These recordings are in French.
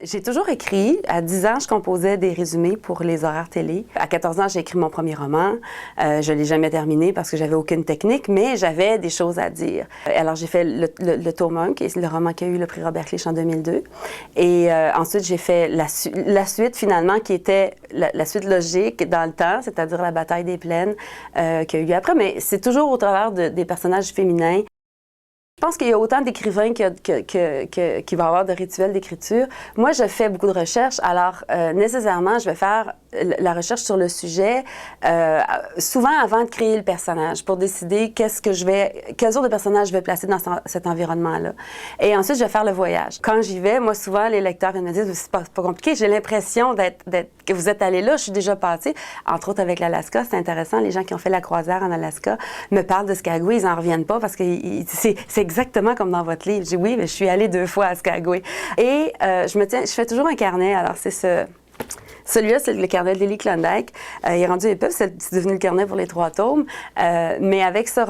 J'ai toujours écrit. À 10 ans, je composais des résumés pour les horaires télé. À 14 ans, j'ai écrit mon premier roman. Je ne l'ai jamais terminé parce que j'avais aucune technique, mais j'avais des choses à dire. Alors, j'ai fait le tome 1, qui est le roman qui a eu le prix Robert Clich en 2002. Et ensuite, j'ai fait la suite, finalement, qui était la suite logique dans le temps, c'est-à-dire la bataille des plaines qui a eu lieu après. Mais c'est toujours au travers des personnages féminins. Je pense qu'il y a autant d'écrivains qui va avoir de rituels d'écriture. Moi, je fais beaucoup de recherches, alors nécessairement, je vais faire la recherche sur le sujet souvent avant de créer le personnage pour décider quel genre de personnage je vais placer dans cet environnement-là. Et ensuite, je vais faire le voyage. Quand j'y vais, moi, souvent, les lecteurs viennent me dire « c'est pas compliqué, j'ai l'impression que vous êtes allé là, je suis déjà passée ». Entre autres, avec l'Alaska, c'est intéressant, les gens qui ont fait la croisière en Alaska me parlent de Skagway, ils n'en reviennent pas parce que c'est exactement comme dans votre livre. Je dis oui, mais je suis allée 2 fois à Skagway. Et je fais toujours un carnet. Alors, c'est celui-là, c'est le carnet de Lily Klondike. Il est rendu épais, c'est devenu le carnet pour les 3 tomes. Mais avec ça,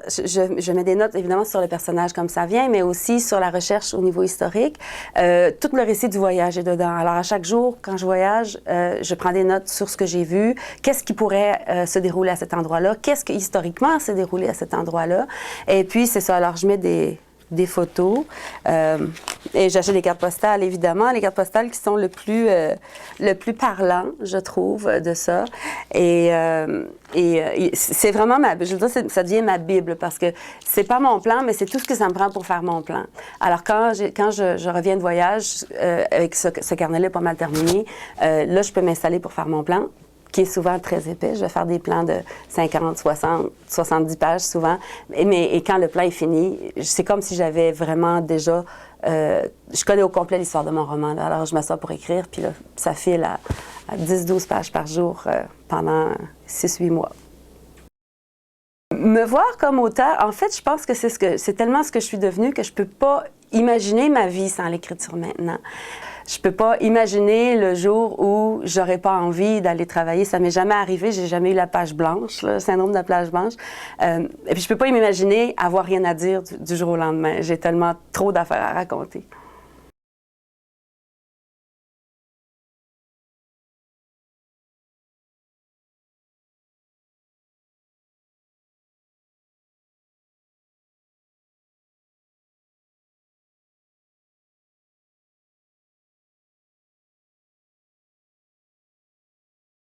je mets des notes, évidemment, sur le personnage comme ça vient, mais aussi sur la recherche au niveau historique. Tout le récit du voyage est dedans. Alors, à chaque jour, quand je voyage, je prends des notes sur ce que j'ai vu, qu'est-ce qui pourrait se dérouler à cet endroit-là, qu'est-ce qui, historiquement, s'est déroulé à cet endroit-là. Et puis, c'est ça. Alors, je mets des photos. Et j'achète des cartes postales, évidemment. Les cartes postales qui sont le plus parlant, je trouve, de ça. Et c'est vraiment je veux dire, ça devient ma Bible parce que c'est pas mon plan, mais c'est tout ce que ça me prend pour faire mon plan. Alors, quand je reviens de voyage, avec ce carnet-là pas mal terminé, là, je peux m'installer pour faire mon plan, qui est souvent très épais. Je vais faire des plans de 50, 60, 70 pages souvent. Et quand le plan est fini, c'est comme si j'avais vraiment déjà... je connais au complet l'histoire de mon roman. Là. Alors, je m'assois pour écrire, puis là, ça file à 10-12 pages par jour pendant 6-8 mois. Me voir comme auteur, en fait, je pense que c'est tellement ce que je suis devenue que je peux pas imaginer ma vie sans l'écriture maintenant. Je peux pas imaginer le jour où j'aurais pas envie d'aller travailler. Ça m'est jamais arrivé. J'ai jamais eu la page blanche, le syndrome de la page blanche. Et puis je peux pas m'imaginer avoir rien à dire du jour au lendemain. J'ai tellement trop d'affaires à raconter.